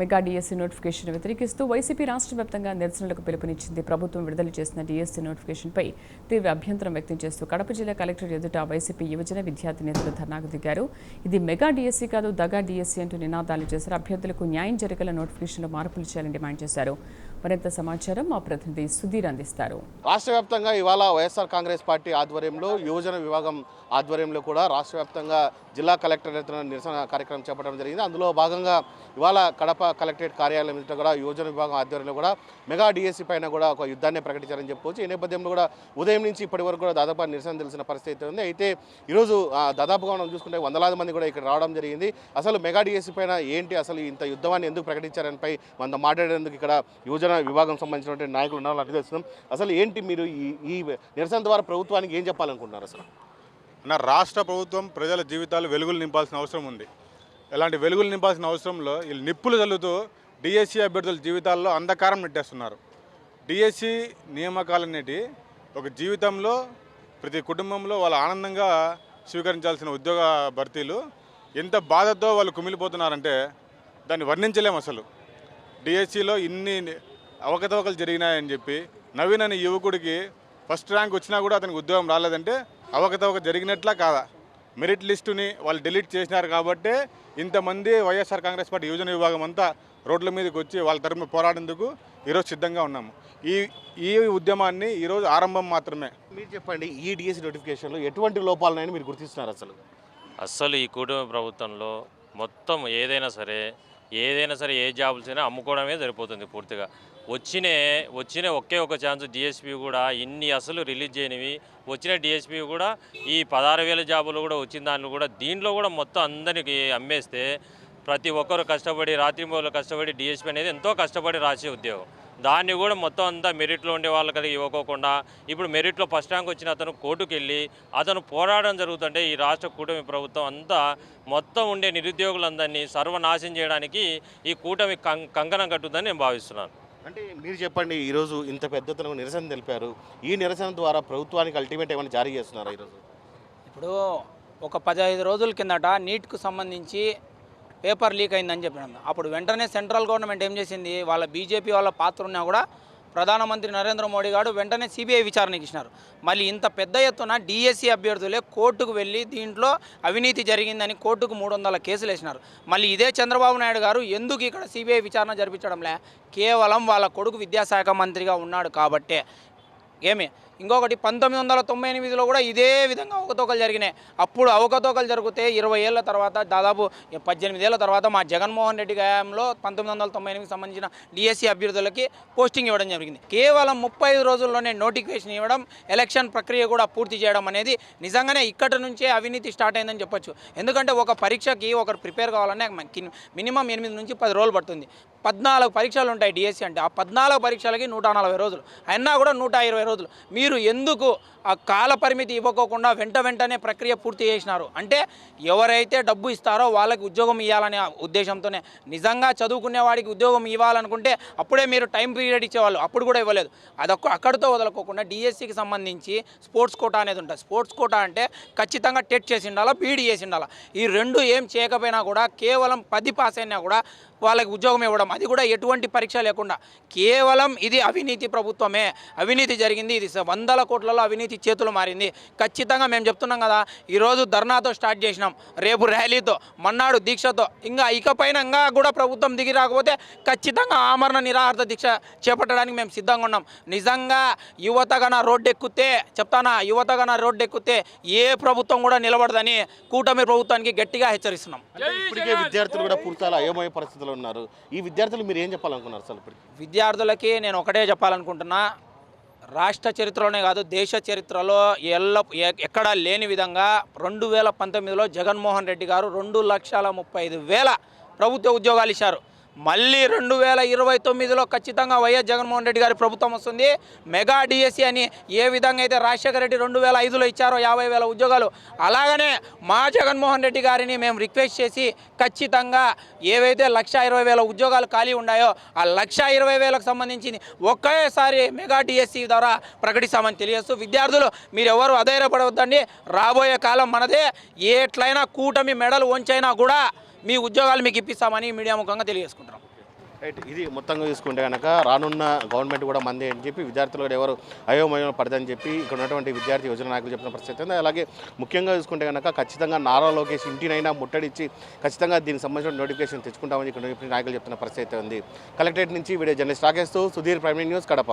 Mega DSC notification వ్యతిరేకిస్తూ YCP రాష్ట్ర వ్యాప్తంగా నిరసనలకు పిలుపునిచ్చింది. ప్రభుత్వం విడుదల చేసిన డిఎస్సీ నోటిఫికేషన్పై తీవ్ర అభ్యంతరం వ్యక్తం చేస్తూ కడప జిల్లా కలెక్టర్ ఎదుట వైసీపీ యువజన విద్యార్థి నేతలు ధర్నాకు దిగారు. ఇది మెగా డిఎస్సీ కాదు, దగా డిఎస్సీ అంటూ నినాదాలు చేశారు. అభ్యర్థులకు న్యాయం జరిగేలా నోటిఫికేషన్లో మార్పులు చేయాలని డిమాండ్ చేశారు. మరింత సమాచారం మా ప్రతినిధి సుధీర్ అందిస్తారు. రాష్ట్ర వ్యాప్తంగా ఇవాళ వైఎస్ఆర్ కాంగ్రెస్ పార్టీ ఆధ్వర్యంలో యువజన విభాగం ఆధ్వర్యంలో కూడా రాష్ట్ర వ్యాప్తంగా జిల్లా కలెక్టర్ నిరసన కార్యక్రమం చేపట్టడం జరిగింది. అందులో భాగంగా ఇవాళ కడప కలెక్టరేట్ కార్యాలయం ఎదుట కూడా యువజన విభాగం ఆధ్వర్యంలో కూడా మెగా డిఎస్సీ పైన కూడా ఒక యుద్ధాన్ని ప్రకటించారని చెప్పుకోవచ్చు. ఈ నేపథ్యంలో కూడా ఉదయం నుంచి ఇప్పటి వరకు కూడా దాదాపు నిరసన తెలిసిన పరిస్థితి ఉంది. అయితే ఈరోజు దాదాపుగా మనం చూసుకుంటే వందలాది మంది కూడా ఇక్కడ రావడం జరిగింది. అసలు మెగా డిఎస్సీ పైన ఏంటి, అసలు ఇంత యుద్ధాన్ని ఎందుకు ప్రకటించారనిపై మనం మాట్లాడేందుకు ఇక్కడ యువజన విభాగం సంబంధించినటువంటి నాయకులు ఉన్నారు. అటు తెలుస్తున్నాం. అసలు ఏంటి మీరు ఈ నిరసన ద్వారా ప్రభుత్వానికి ఏం చెప్పాలనుకుంటున్నారు? అసలు రాష్ట్ర ప్రభుత్వం ప్రజల జీవితాలు వెలుగులు నింపాల్సిన అవసరం ఉంది. ఇలాంటి వెలుగులు నింపాల్సిన అవసరంలో వీళ్ళు నిప్పులు చల్లుతూ డిఎస్సీ అభ్యర్థుల జీవితాల్లో అంధకారం నెట్టేస్తున్నారు. డిఎస్సీ నియామకాలనేటి ఒక జీవితంలో ప్రతి కుటుంబంలో వాళ్ళు ఆనందంగా స్వీకరించాల్సిన ఉద్యోగ భర్తీలు ఎంత బాధతో వాళ్ళు కుమిలిపోతున్నారంటే దాన్ని వర్ణించలేము. అసలు డిఎస్సీలో ఇన్ని అవకతవకలు జరిగినాయని చెప్పి నవీన్ అనే యువకుడికి ఫస్ట్ ర్యాంక్ వచ్చినా కూడా అతనికి ఉద్యోగం రాలేదంటే అవకతవక జరిగినట్లా కాదా? మెరిట్ లిస్టుని వాళ్ళు డిలీట్ చేసినారు కాబట్టే ఇంతమంది వైఎస్ఆర్ కాంగ్రెస్ పార్టీ యువజన విభాగం అంతా రోడ్ల మీదకి వచ్చి వాళ్ళ తరపున పోరాడేందుకు ఈరోజు సిద్ధంగా ఉన్నాము. ఈ ఉద్యమాన్ని ఈరోజు ఆరంభం మాత్రమే. మీరు చెప్పండి, ఈ డిఎస్సీ నోటిఫికేషన్లో ఎటువంటి లోపాలనైనా మీరు గుర్తిస్తున్నారు? అసలు ఈ కుటుంబ ప్రభుత్వంలో మొత్తం ఏదైనా సరే ఏ జాబులు అయినా అమ్ముకోవడమే సరిపోతుంది పూర్తిగా. వచ్చిన ఒకే ఒక ఛాన్స్ డిఎస్పీ కూడా ఇన్ని అసలు రిలీజ్ చేయనివి వచ్చిన డిఎస్పీ కూడా ఈ 16,000 జాబులు కూడా వచ్చిన దాంట్లో కూడా దీంట్లో కూడా మొత్తం అందరికి అమ్మేస్తే ప్రతి ఒక్కరు కష్టపడి రాత్రింబోళ్ళు కష్టపడి డిఎస్పీ అనేది ఎంతో కష్టపడి రాసే ఉద్యోగం. దాన్ని కూడా మొత్తం అంతా మెరిట్లో ఉండే వాళ్ళకి ఇవ్వకోకుండా ఇప్పుడు మెరిట్లో ఫస్ట్ ర్యాంక్ వచ్చిన అతను కోర్టుకు వెళ్ళి అతను పోరాడడం జరుగుతుంటే ఈ రాష్ట్ర కూటమి ప్రభుత్వం అంతా మొత్తం ఉండే నిరుద్యోగులందరినీ సర్వనాశనం చేయడానికి ఈ కూటమి కంకణం కట్టుతుందని నేను భావిస్తున్నాను. అంటే మీరు చెప్పండి, ఈరోజు ఇంత పెద్ద ఎత్తున నిరసన తెలిపారు. ఈ నిరసన ద్వారా ప్రభుత్వానికి అల్టిమేట్ ఏమైనా జారీ చేస్తున్నారా? ఈరోజు ఇప్పుడు ఒక 15 రోజుల కిందట నీట్కు సంబంధించి పేపర్ లీక్ అయిందని చెప్పినాం. అప్పుడు వెంటనే సెంట్రల్ గవర్నమెంట్ ఏం చేసింది, వాళ్ళ బీజేపీ వాళ్ళ పాత్ర ఉన్నా కూడా ప్రధానమంత్రి నరేంద్ర మోడీ గారు వెంటనే సిబిఐ విచారణకి ఇచ్చినారు. మళ్ళీ ఇంత పెద్ద ఎత్తున డిఎస్సీ అభ్యర్థులే కోర్టుకు వెళ్ళి దీంట్లో అవినీతి జరిగిందని కోర్టుకు 300 కేసులు వేసినారు. మళ్ళీ ఇదే చంద్రబాబు నాయుడు గారు ఎందుకు ఇక్కడ సిబిఐ విచారణ జరిపించడంలే, కేవలం వాళ్ళ కొడుకు విద్యాశాఖ మంత్రిగా ఉన్నాడు కాబట్టే. ఇంకొకటి 1998లో కూడా ఇదే విధంగా అవకతవకలు జరిగినాయి. అప్పుడు అవకతవకలు జరిగితే 20 ఏళ్ల తర్వాత దాదాపు 18 ఏళ్ల తర్వాత మా జగన్మోహన్ రెడ్డి గాయంలో 1998కి సంబంధించిన డిఎస్సీ అభ్యర్థులకి పోస్టింగ్ ఇవ్వడం జరిగింది. కేవలం 35 రోజుల్లోనే నోటిఫికేషన్ ఇవ్వడం, ఎలక్షన్ ప్రక్రియ కూడా పూర్తి చేయడం అనేది నిజంగానే ఇక్కడి నుంచే అవినీతి స్టార్ట్ అయిందని చెప్పొచ్చు. ఎందుకంటే ఒక పరీక్షకి ఒకరు ప్రిపేర్ కావాలనే మినిమం 8 నుంచి 10 రోజులు పడుతుంది. 14 పరీక్షలు ఉంటాయి డిఎస్సీ అంటే. ఆ 14 పరీక్షలకి 140 రోజులు అయినా కూడా 120 రోజులు. మీరు ఎందుకు ఆ కాల పరిమితి ఇవ్వకోకుండా వెంటనే ప్రక్రియ పూర్తి చేసినారు అంటే ఎవరైతే డబ్బు ఇస్తారో వాళ్ళకి ఉద్యోగం ఇవ్వాలనే ఉద్దేశంతోనే. నిజంగా చదువుకునే వాడికి ఉద్యోగం ఇవ్వాలనుకుంటే అప్పుడే మీరు టైం పీరియడ్ ఇచ్చేవాళ్ళు, అప్పుడు కూడా ఇవ్వలేదు. అక్కడితో వదలకోకుండా డిఎస్సికి సంబంధించి స్పోర్ట్స్ కోటా అనేది ఉంటుంది. స్పోర్ట్స్ కోటా అంటే ఖచ్చితంగా టెట్ చేసి ఉండాలా, బీఈడీ చేసి ఉండాలా. ఈ రెండు ఏం చేయకపోయినా కూడా కేవలం 10 పాస్ అయినా కూడా వాళ్ళకి ఉద్యోగం ఇవ్వడం, అది కూడా ఎటువంటి పరీక్ష లేకుండా. కేవలం ఇది అవినీతి ప్రభుత్వమే, అవినీతి జరిగింది, ఇది 100 కోట్లలో అవినీతి చేతులు మారింది. ఖచ్చితంగా మేము చెప్తున్నాం కదా, ఈరోజు ధర్నాతో స్టార్ట్ చేసినాం, రేపు ర్యాలీతో, మన్నాడు దీక్షతో, ఇకపైన కూడా ప్రభుత్వం దిగి రాకపోతే ఖచ్చితంగా ఆమరణ నిరాహార దీక్ష చేపట్టడానికి మేము సిద్ధంగా ఉన్నాం. నిజంగా యువతగా రోడ్డు ఎక్కితే రోడ్డు ఎక్కితే ఏ ప్రభుత్వం కూడా నిలబడదని కూటమి ప్రభుత్వానికి గట్టిగా హెచ్చరిస్తున్నాం. ఇప్పటికే విద్యార్థులు కూడా పూర్తిగా అయోమయ పరిస్థితుల్లో ఉన్నారు. ఈ విద్యార్థులు మీరు ఏం చెప్పాలనుకున్నారు? అసలు విద్యార్థులకి నేను ఒకటే చెప్పాలనుకుంటున్నా, రాష్ట్ర చరిత్రలోనే కాదు దేశ చరిత్రలో ఎక్కడా లేని విధంగా 2019లో జగన్మోహన్ రెడ్డి గారు 2,35,000 ప్రభుత్వ ఉద్యోగాలు ఇచ్చారు. మళ్ళీ 2029లో ఖచ్చితంగా వైఎస్ జగన్మోహన్ రెడ్డి గారి ప్రభుత్వం వస్తుంది. మెగా డిఎస్సీ అని ఏ విధంగా అయితే రాజశేఖర రెడ్డి 2005లో ఇచ్చారో 50,000 ఉద్యోగాలు, అలాగనే మా జగన్మోహన్ రెడ్డి గారిని మేము రిక్వెస్ట్ చేసి ఖచ్చితంగా ఏవైతే 1,20,000 ఉద్యోగాలు ఖాళీ ఉన్నాయో ఆ 1,20,000కు సంబంధించి ఒకేసారి మెగా డిఎస్సీ ద్వారా ప్రకటిస్తామని తెలియజేస్తూ, విద్యార్థులు మీరు ఎవరు అధైర్యపడవద్దండి, రాబోయే కాలం మనదే. ఎట్లయినా కూటమి మెడలు వంచైనా కూడా మీ ఉద్యోగాలు మీకు ఇప్పిస్తామని మీడియా ముఖంగా తెలియజేసుకుంటున్నాం. రైట్, ఇది మొత్తంగా చూసుకుంటే కనుక రానున్న గవర్నమెంట్ కూడా మంది అని చెప్పి విద్యార్థులు కూడా ఎవరు అయోమయం పడదని చెప్పి ఇక్కడ ఉన్నటువంటి విద్యార్థి యువజన నాయకులు చెప్పిన పరిస్థితి ఉంది. అలాగే ముఖ్యంగా చూసుకుంటే కనుక ఖచ్చితంగా నారా లోకేష్ ఇంటినైనా ముట్టడిచ్చి ఖచ్చితంగా దీనికి సంబంధించిన నోటిఫికేషన్ తెచ్చుకుంటామని ఇక్కడ నాయకులు చెప్తున్న పరిస్థితి ఉంది. కలెక్టరేట్ నుంచి వీడియో జర్నలిస్ట్ రాకేస్తూ సుధీర్, ప్రైమ్ న్యూస్, కడప.